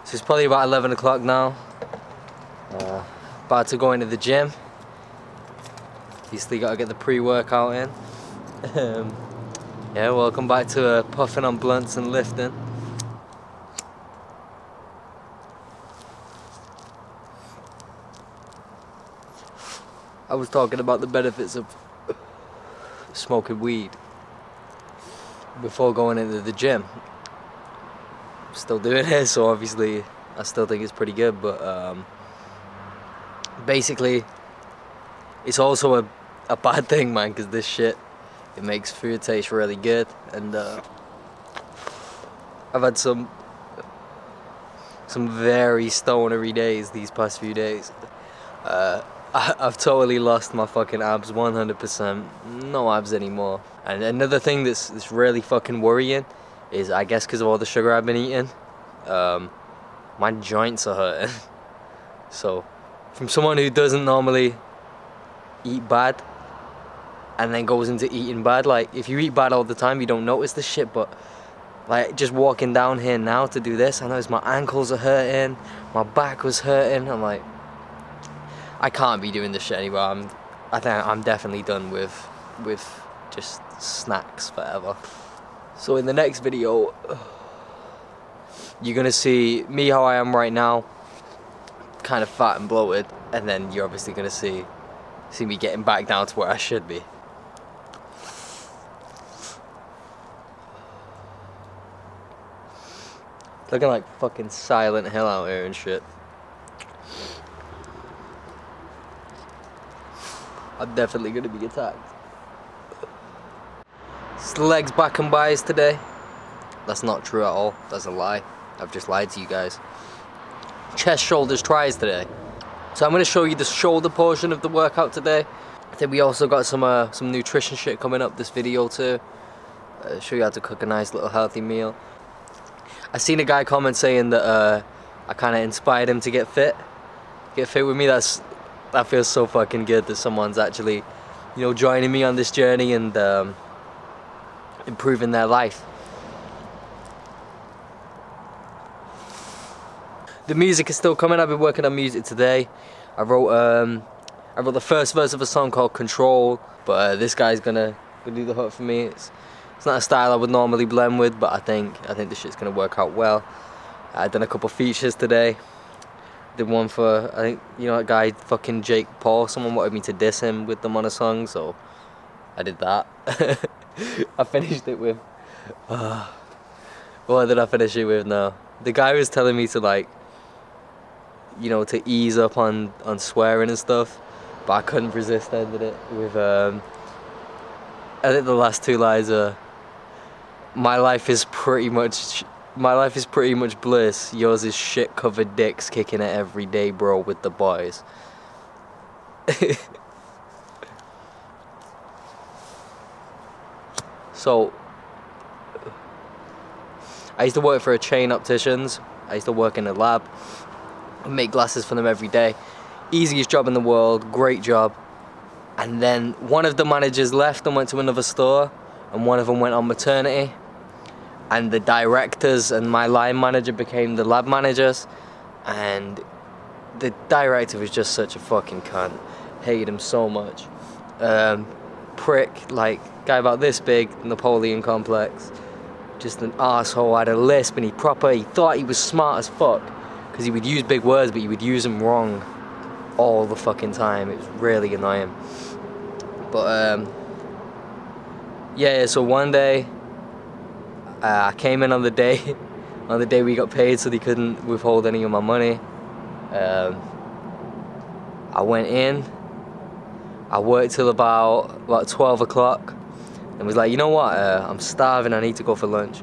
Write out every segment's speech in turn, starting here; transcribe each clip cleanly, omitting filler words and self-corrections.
So it's probably about 11 o'clock now. About to go into the gym. Obviously gotta get the pre-workout in. Yeah, welcome back to Puffin on Bluntz and Liftin. I was talking about the benefits of smoking weed before going into the gym. Still doing it, so obviously I still think it's pretty good, but basically it's also a bad thing, man, because this shit, it makes food taste really good, and I've had some very stonery days these past few days. I've totally lost my fucking abs, 100%. No abs anymore. And another thing that's really fucking worrying is, I guess because of all the sugar I've been eating, my joints are hurting. So, from someone who doesn't normally eat bad and then goes into eating bad, like, if you eat bad all the time, you don't notice this shit, but like, just walking down here now to do this, I notice my ankles are hurting, my back was hurting. I'm like, I can't be doing this shit anymore. I think I'm definitely done with just snacks forever. So in the next video, you're gonna see me how I am right now, kind of fat and bloated, and then you're obviously gonna see me getting back down to where I should be. Looking like fucking Silent Hill out here and shit. I'm definitely gonna be attacked. It's legs, back and buys today. That's not true at all. That's a lie. I've just lied to you guys. Chest, shoulders, tries today. So I'm gonna show you the shoulder portion of the workout today. I think we also got some nutrition shit coming up this video too. Show you how to cook a nice little healthy meal. I seen a guy comment saying that I kind of inspired him to get fit with me. That feels so fucking good that someone's actually, you know, joining me on this journey and improving their life. The music is still coming. I've been working on music today. I wrote the first verse of a song called Control, but this guy's gonna do the hook for me. It's not a style I would normally blend with, but I think this shit's gonna work out well. I've done a couple features today. Did one for, I think, you know, that guy fucking Jake Paul. Someone wanted me to diss him with them on a song, so I did that. I finished it with, what did I finish it with now? The guy was telling me to, like, you know, to ease up on swearing and stuff, but I couldn't resist. I ended it with, I think the last two lines are, my life is pretty much bliss. Yours is shit covered dicks kicking it every day, bro, with the boys. So, I used to work for a chain opticians. I used to work in a lab, make glasses for them every day. Easiest job in the world, great job. And then one of the managers left and went to another store, and one of them went on maternity. And the directors and my line manager became the lab managers, and the director was just such a fucking cunt. Hated him so much. Prick, like, guy about this big, Napoleon complex. Just an asshole, had a lisp, and he thought he was smart as fuck, because he would use big words, but he would use them wrong all the fucking time. It was really annoying. But yeah, so one day I came in on the day we got paid, so they couldn't withhold any of my money. I went in, I worked till about 12 o'clock, and was like, you know what, I'm starving, I need to go for lunch.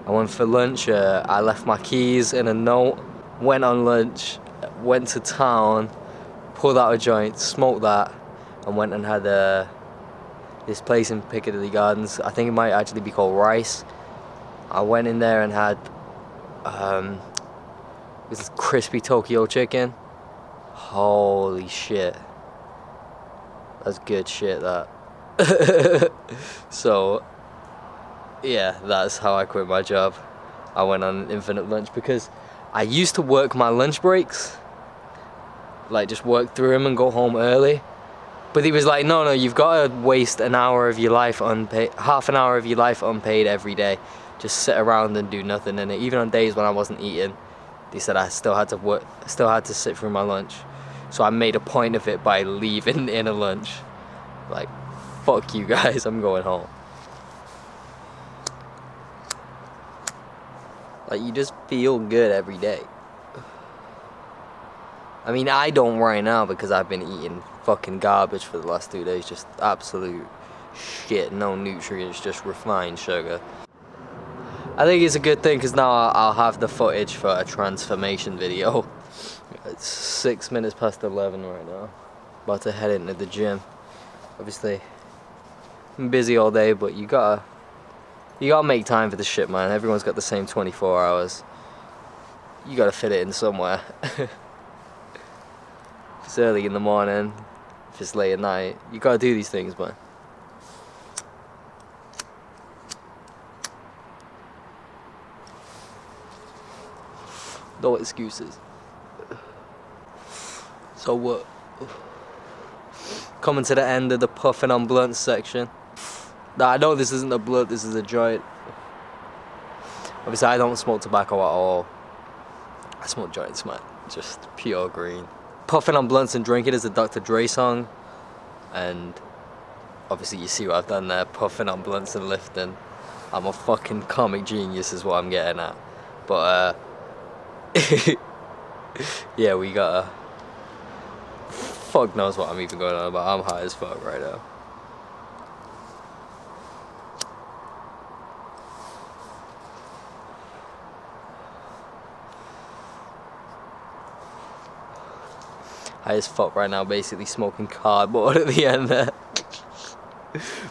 I went for lunch, I left my keys in a note, went on lunch, went to town, pulled out a joint, smoked that, and went and had this place in Piccadilly Gardens. I think it might actually be called Rice. I went in there and had this crispy Tokyo chicken. Holy shit. That's good shit, that. So, yeah, that's how I quit my job. I went on infinite lunch because I used to work my lunch breaks, like just work through them and go home early. But he was like, no, you've got to waste an hour of your life unpaid, half an hour of your life unpaid every day. Just sit around and do nothing. And even on days when I wasn't eating, they said I still had to work, still had to sit through my lunch. So I made a point of it by leaving in a lunch. Like, fuck you guys, I'm going home. Like, you just feel good every day. I mean, I don't right now because I've been eating fucking garbage for the last 2 days. Just absolute shit, no nutrients, just refined sugar. I think it's a good thing because now I'll have the footage for a transformation video. It's 6 minutes past 11 right now. About to head into the gym. Obviously, I'm busy all day, but you gotta make time for this shit, man. Everyone's got the same 24 hours. You gotta fit it in somewhere. If it's early in the morning, if it's late at night, you gotta do these things, man. No excuses. So what? Coming to the end of the Puffin on Bluntz section. Now, I know this isn't a blunt, this is a joint. Obviously, I don't smoke tobacco at all. I smoke joints, man. Just pure green. Puffin on Blunts and Drinking is a Dr. Dre song. And obviously, you see what I've done there. Puffin on Blunts and Liftin. I'm a fucking comic genius is what I'm getting at. But, yeah, we gotta... Fuck knows what I'm even going on about. I'm high as fuck right now. High as fuck right now, basically smoking cardboard at the end there.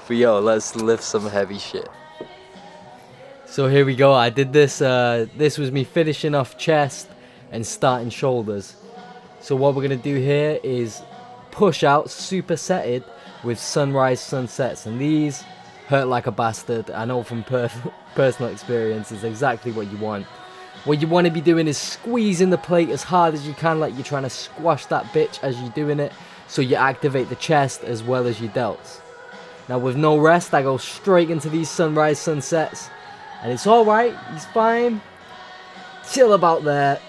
But yo, let's lift some heavy shit. So here we go. I did this. This was me finishing off chest and starting shoulders. So what we're gonna do here is push out supersetted with sunrise sunsets, and these hurt like a bastard. I know from personal experience is exactly what you want. What you want to be doing is squeezing the plate as hard as you can, like you're trying to squash that bitch as you're doing it, so you activate the chest as well as your delts. Now with no rest, I go straight into these sunrise sunsets, and it's alright, he's fine, chill about there.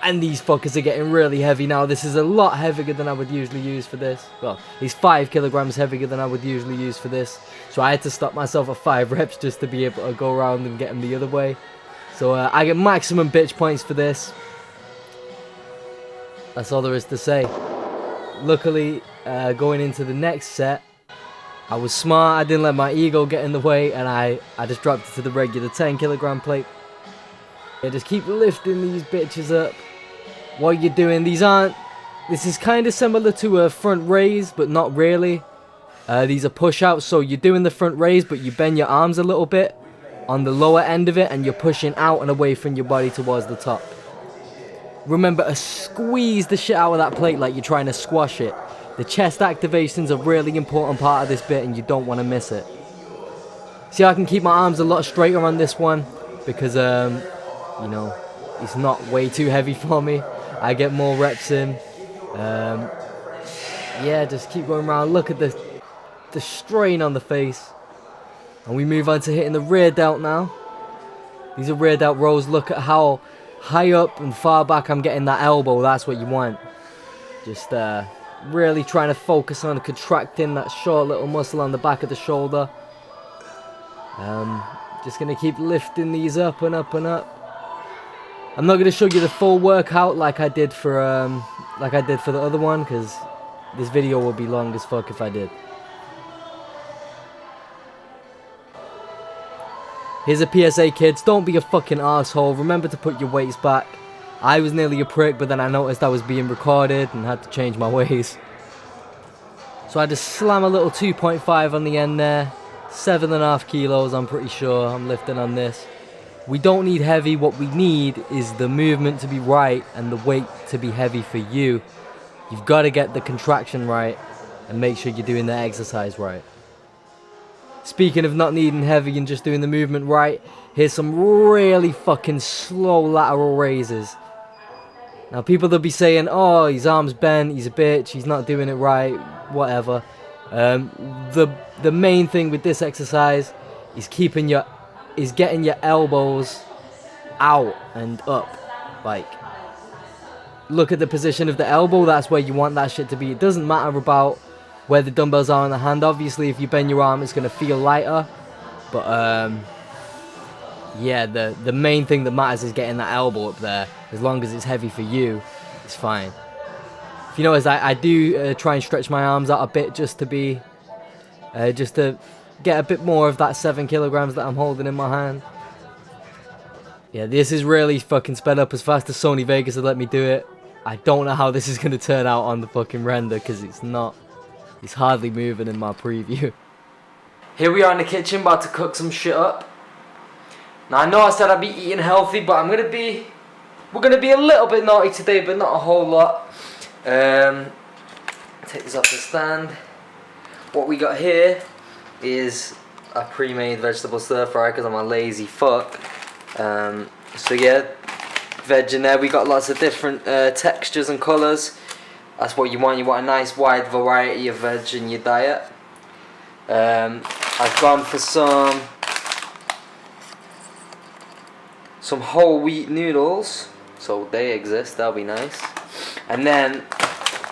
And these fuckers are getting really heavy now. This is a lot heavier than I would usually use for this. Well, he's 5 kilograms heavier than I would usually use for this. So I had to stop myself at 5 reps just to be able to go around and get him the other way. So I get maximum bitch points for this. That's all there is to say. Luckily, going into the next set, I was smart. I didn't let my ego get in the way, and I just dropped it to the regular 10 kilogram plate. Yeah, just keep lifting these bitches up. What you're doing, this is kind of similar to a front raise, but not really. These are push-outs, so you're doing the front raise, but you bend your arms a little bit on the lower end of it, and you're pushing out and away from your body towards the top. Remember to squeeze the shit out of that plate like you're trying to squash it. The chest activation's a really important part of this bit, and you don't want to miss it. See, I can keep my arms a lot straighter on this one, because, you know, it's not way too heavy for me. I get more reps in. Yeah, just keep going around. Look at the strain on the face. And we move on to hitting the rear delt now. These are rear delt rows. Look at how high up and far back I'm getting that elbow. That's what you want. Just really trying to focus on contracting that short little muscle on the back of the shoulder. Just going to keep lifting these up and up and up. I'm not going to show you the full workout like I did for the other one, because this video would be long as fuck if I did. Here's a PSA, kids. Don't be a fucking arsehole. Remember to put your weights back. I was nearly a prick, but then I noticed I was being recorded and had to change my ways. So I just slam a little 2.5 on the end there. 7.5 kilos, I'm pretty sure I'm lifting on this. We don't need heavy. What we need is the movement to be right and the weight to be heavy for you. You've got to get the contraction right and make sure you're doing the exercise right. Speaking of not needing heavy and just doing the movement right, here's some really fucking slow lateral raises. Now people will be saying, oh, his arm's bent, he's a bitch, he's not doing it right, whatever. The main thing with this exercise is getting your elbows out and up. Like, look at the position of the elbow, that's where you want that shit to be. It doesn't matter about where the dumbbells are in the hand. Obviously, if you bend your arm, it's going to feel lighter. But, yeah, the main thing that matters is getting that elbow up there. As long as it's heavy for you, it's fine. If you notice, I do try and stretch my arms out a bit just to get a bit more of that 7 kilograms that I'm holding in my hand. Yeah, this is really fucking sped up as fast as Sony Vegas had let me do it. I don't know how this is going to turn out on the fucking render, because it's hardly moving in my preview. Here we are in the kitchen, about to cook some shit up. Now, I know I said I'd be eating healthy, but we're going to be a little bit naughty today, but not a whole lot. Take this off the stand. What we got here is a pre-made vegetable stir fry, because I'm a lazy fuck. So yeah, veg in there. We got lots of different textures and colours. That's what you want. You want a nice wide variety of veg in your diet. I've gone for some whole wheat noodles, so they exist. That'll be nice. And then,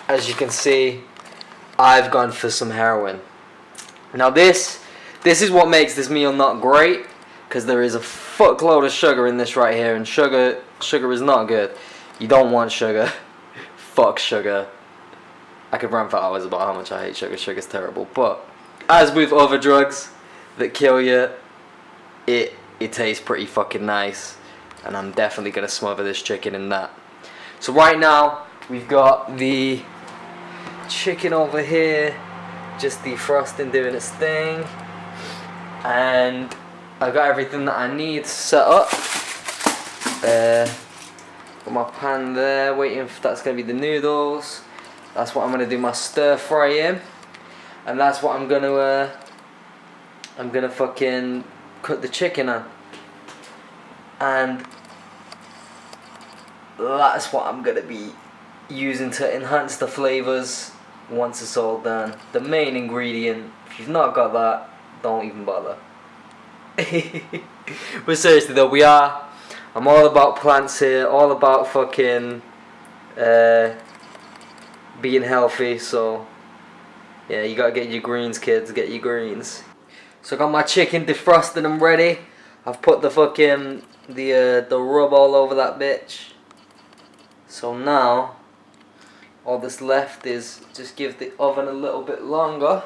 as you can see, I've gone for some heroin. Now this is what makes this meal not great, because there is a fuckload of sugar in this right here, and sugar is not good. You don't want sugar. Fuck sugar. I could rant for hours about how much I hate sugar. Sugar's terrible. But as with other drugs that kill you, it tastes pretty fucking nice, and I'm definitely gonna smother this chicken in that. So right now we've got the chicken over here, just defrosting, doing its thing, and I've got everything that I need set up. Got my pan there, waiting for that's gonna be the noodles. That's what I'm gonna do my stir fry in, and that's what I'm gonna fucking cook the chicken on, and that's what I'm gonna be using to enhance the flavors once it's all done. The main ingredient. If you've not got that, don't even bother. But seriously though, I'm all about plants here, all about fucking being healthy, so yeah, you gotta get your greens, kids, get your greens. So I got my chicken defrosted and ready. I've put the fucking the rub all over that bitch. So now all that's left is just give the oven a little bit longer,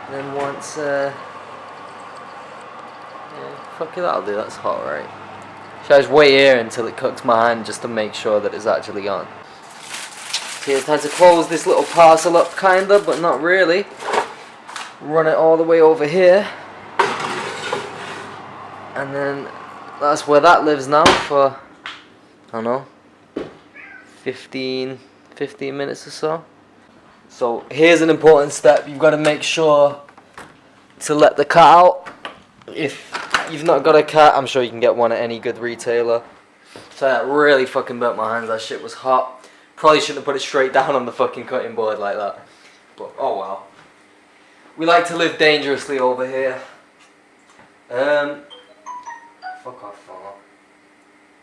and then once fuck it, that'll do, that's hot, right? Should I just wait here until it cooks my hand just to make sure that it's actually on? So it's time to close this little parcel up, kinda, but not really. Run it all the way over here. And then that's where that lives now for, I don't know, 15 minutes or so. So here's an important step. You've got to make sure to let the cat out. If you've not got a cat, I'm sure you can get one at any good retailer. So that really fucking burnt my hands. That shit was hot. Probably shouldn't have put it straight down on the fucking cutting board like that. But oh well. We like to live dangerously over here. Fuck off, fella.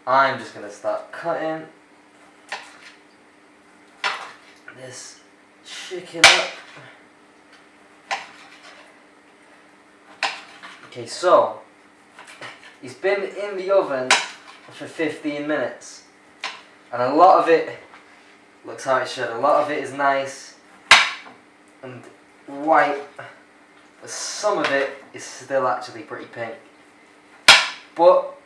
I'm just gonna start cutting this chicken up. Okay, so it's been in the oven for 15 minutes, and a lot of it looks how it should. A lot of it is nice and white, but some of it is still actually pretty pink. But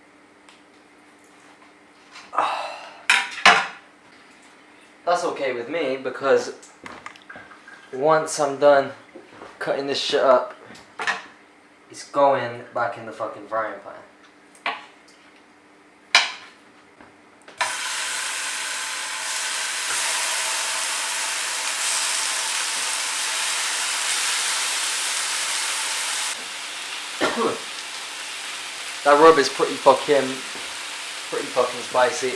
that's okay with me, because once I'm done cutting this shit up, it's going back in the fucking frying pan. That rub is pretty fucking spicy.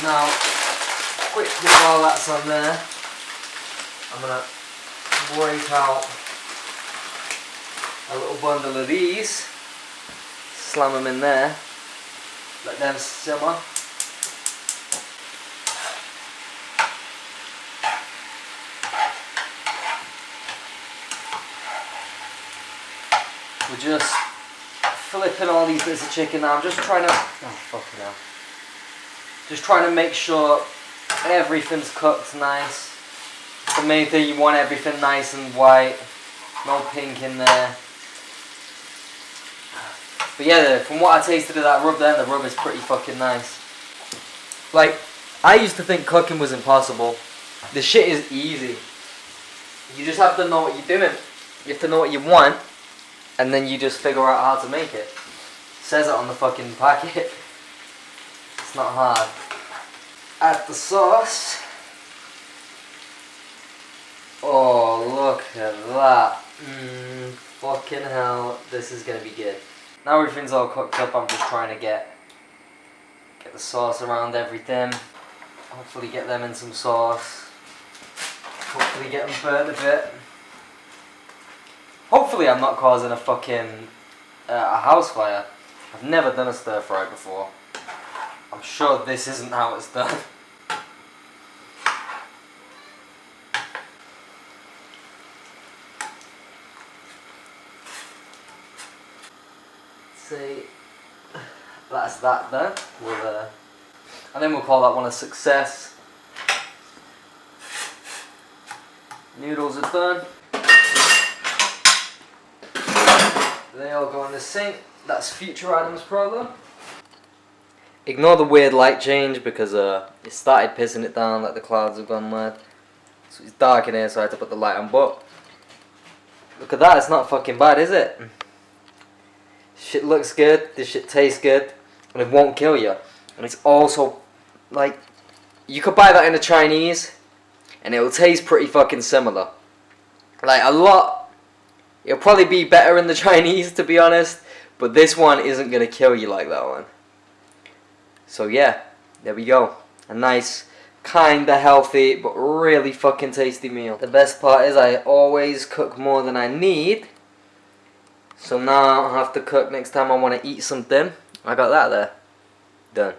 Now, quickly while that's on there, I'm gonna break out a little bundle of these, slam them in there, let them simmer. We're just flipping all these bits of chicken now. I'm just trying to, oh fucking hell. Just trying to make sure everything's cooked nice. The main thing, you want everything nice and white, no pink in there. But yeah, from what I tasted of that rub there, the rub is pretty fucking nice. Like, I used to think cooking was impossible. The shit is easy. You just have to know what you're doing. You have to know what you want, and then you just figure out how to make it. Says it on the fucking packet. It's not hard. Add the sauce. Oh, look at that. Fucking hell, this is gonna be good. Now everything's all cooked up, I'm just trying to get the sauce around everything. Hopefully get them in some sauce. Hopefully get them burnt a bit. Hopefully I'm not causing a fucking a house fire. I've never done a stir fry before. I'm sure this isn't how it's done. See, that's that done. And then we'll call that one a success. Noodles are done. They all go in the sink. That's future Adam's problem. Ignore the weird light change because it started pissing it down, like the clouds have gone mad. So it's dark in here, so I had to put the light on. But look at that, it's not fucking bad, is it? Shit looks good, this shit tastes good, and it won't kill you. And it's also, like, you could buy that in the Chinese, and it will taste pretty fucking similar. Like, it'll probably be better in the Chinese, to be honest, but this one isn't going to kill you like that one. So yeah, there we go. A nice, kinda healthy, but really fucking tasty meal. The best part is I always cook more than I need. So now I don't have to cook next time I want to eat something. I got that there. Done.